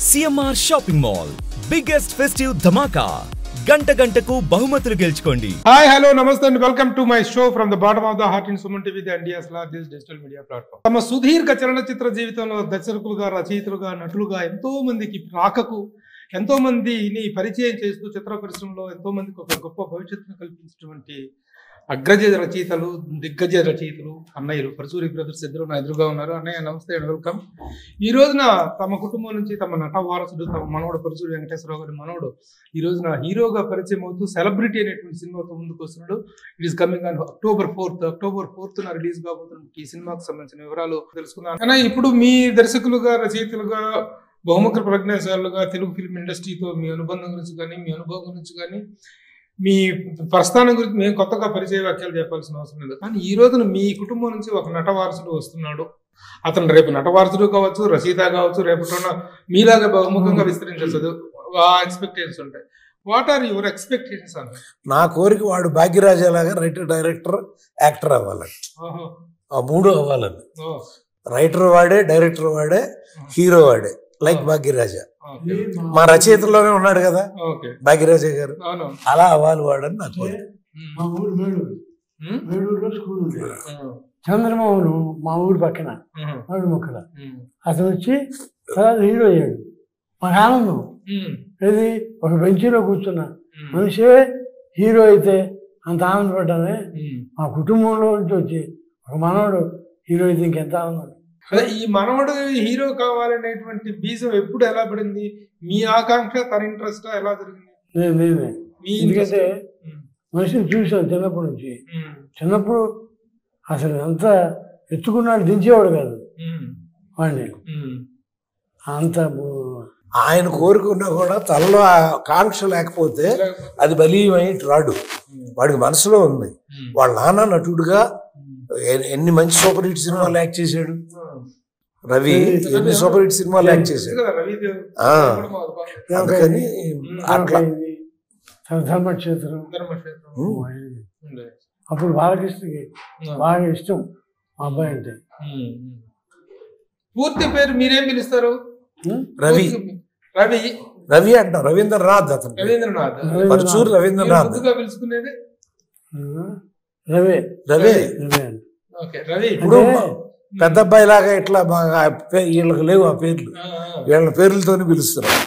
CMR Shopping Mall, biggest festive dhamaka. గంటకు బహుమతులు గెలుచుకోండి. Hi hello నమస్తే and welcome to my show from the bottom of the heart in Suman TV the India's largest digital media platform. తమ సుదీర్ఘ చలనచిత్ర జీవితంలో దర్శకులుగా, రచయితలుగా, నటులుగా ఎంతో మందికి రాకకు, ఎంతో మందిని పరిచయం చేస్తూ చిత్ర పరిశ్రమలో ఎంతో మందికి ఒక గొప్ప భవిష్యత్తును కల్పించినటువంటి అగ్రజ రచయితలు, దిగ్గజ రచయితలు అన్నయ్యలు పరశూరి బ్రదర్స్ ఇద్దరు నా ఎదురుగా ఉన్నారు. అన్నయ్య నమస్తే అండ్ వెల్కమ్. ఈ రోజున తమ కుటుంబం నుంచి తమ నట వారసుడు, తమ మనవడు పరశూరి వెంకటేశ్వరరావు గారి మనవడు ఈ రోజున హీరోగా పరిచయం అవుతూ సెలబ్రిటీ అనేటువంటి సినిమాతో ముందుకు వస్తున్నాడు. It is coming on October 4th release కాబోతున్న ఈ సినిమాకు సంబంధించిన వివరాలు తెలుసుకుందాం. కానీ ఇప్పుడు మీ దర్శకులుగా, రచయితలుగా, బహుముఖ ప్రజ్ఞాశాలుగా తెలుగు ఫిల్మ్ ఇండస్ట్రీతో మీ అనుబంధం గురించి కానీ, మీ అనుభవం గురించి కానీ, మీ ప్రస్థానం గురించి మేము కొత్తగా పరిచయ వ్యాఖ్యలు చెప్పాల్సిన అవసరం లేదు. కానీ ఈ రోజున మీ కుటుంబం నుంచి ఒక నట వారసుడు వస్తున్నాడు. అతను రేపు నట వారసుడు కావచ్చు, రచయిత కావచ్చు, రేపటిన మీలాగా బహుముఖంగా విస్తరించదు. ఆ ఎక్స్పెక్టేషన్స్ ఉంటాయి. వాట్ ఆర్ యువర్ ఎక్స్పెక్టేషన్స్ అన్న? నా కోరిక వాడు భాగ్యరాజా లాగా రైటర్, డైరెక్టర్, యాక్టర్ అవ్వాలని. ఆ మూడు అవ్వాలని. రైటర్ వాడే, డైరెక్టర్ వాడే, హీరో వాడే, లైక్ భాగ్యరాజా. మా రచయితలోనే ఉన్నాడు కదా భాగ్యరాజా గారు. అలా అవ్వాలి వాడని నా కోరిక. మా ఊరు మేడూరులో స్కూల్ ఉంది. చంద్రమోహన్ మా ఊరు పక్కన మామిడి మొక్కల అతను వచ్చి తర్వాత హీరో అయ్యాడు. మాకు ఆనందం. ఏది ఒక బెంచీలో కూర్చున్న మనిషే హీరో అయితే అంత ఆనందపడ్డానే. మా కుటుంబంలో నుంచి వచ్చి ఒక మనవడు హీరో అయితే ఇంకెంత ఆనందం. ఈ మనవడు హీరో కావాలనేటువంటి బీజం ఎప్పుడు ఎలా పడింది? మీ ఆకాంక్ష, తన ఇంట్రెస్ట్ ఎలా జరిగింది? నేనే. ఎందుకంటే మనిషిని చూసాను చిన్నప్పటి నుంచి. చిన్నప్పుడు అసలు అంత ఎత్తుకున్నాడు, దించేవాడు కాదు వాడిని. అంత ఆయన కోరుకున్నా కూడా తనలో ఆ కాంక్ష లేకపోతే అది బలీయమై రాడు. వాడికి మనసులో ఉంది. వాళ్ళ నాన్న నటుడుగా ఎన్ని మంచి సూపర్ హిట్ సినిమాలు యాక్ట్ చేశాడు. రవి ఎన్ని సూపర్ హిట్ సినిమాలు యాక్ట్ చేశాడు. అందుకని అట్లా ధర్మక్షేత్రం అప్పుడు బాలకృష్ణకి బాగా ఇష్టం మా అబ్బాయి అంటే. పూర్తి పేరు మీరేం పిలుస్తారు? రవి. రవి రవి అంటాం. రవీంద్రనాథ్. అతను రవీంద్రనాథ్. పరచూరు రవీంద్రనాథ్. పిలుచుకునేది రవి. రవి. రవి ఇప్పుడు పెద్ద అబ్బాయి లాగా ఇట్లా బాగా వీళ్ళకి లేవు ఆ పేర్లు. వీళ్ళ పేర్లతోనే పిలుస్తున్నారు.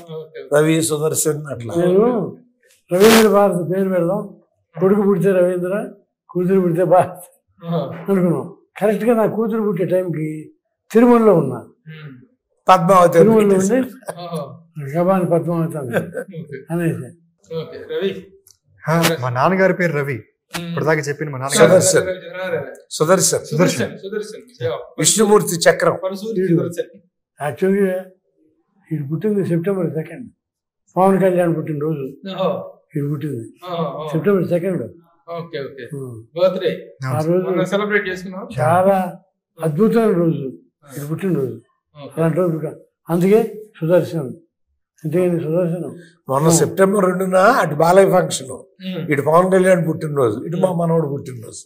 రవి, సుదర్శన్ అట్లా. నేను రవీంద్ర భారత్ పేరు పెడదాం. కొడుకు పుడితే రవీంద్ర, కూతురు పుడితే భారత్ అనుకున్నాం. కరెక్ట్గా నా కూతురు పుట్టే టైంకి తిరుమలలో ఉన్నా. పద్మావతి తిరుమలలో ఉండి గబాని పద్మావతి అనేసి. మా నాన్నగారి పేరు రవి. ఇప్పటిదాకా చెప్పిన మా నాన్న సుదర్శన్. విష్ణుమూర్తి చక్రం. యాక్చువల్గా ఇది పుట్టింది సెప్టెంబర్ 2. పవన్ కళ్యాణ్ పుట్టినరోజు ఇది పుట్టింది సెప్టెంబర్ 2. ఆ రోజు చాలా అద్భుతమైన రోజు ఇది పుట్టినరోజు. అలాంటి రోజు అందుకే సుదర్శన్. అంతేగాని సుదర్శనం మొన్న సెప్టెంబర్ 2న అటు బాలయ్య ఫంక్షన్, ఇటు పవన్ కళ్యాణ్ పుట్టినరోజు, ఇటు మా మనవడు పుట్టినరోజు.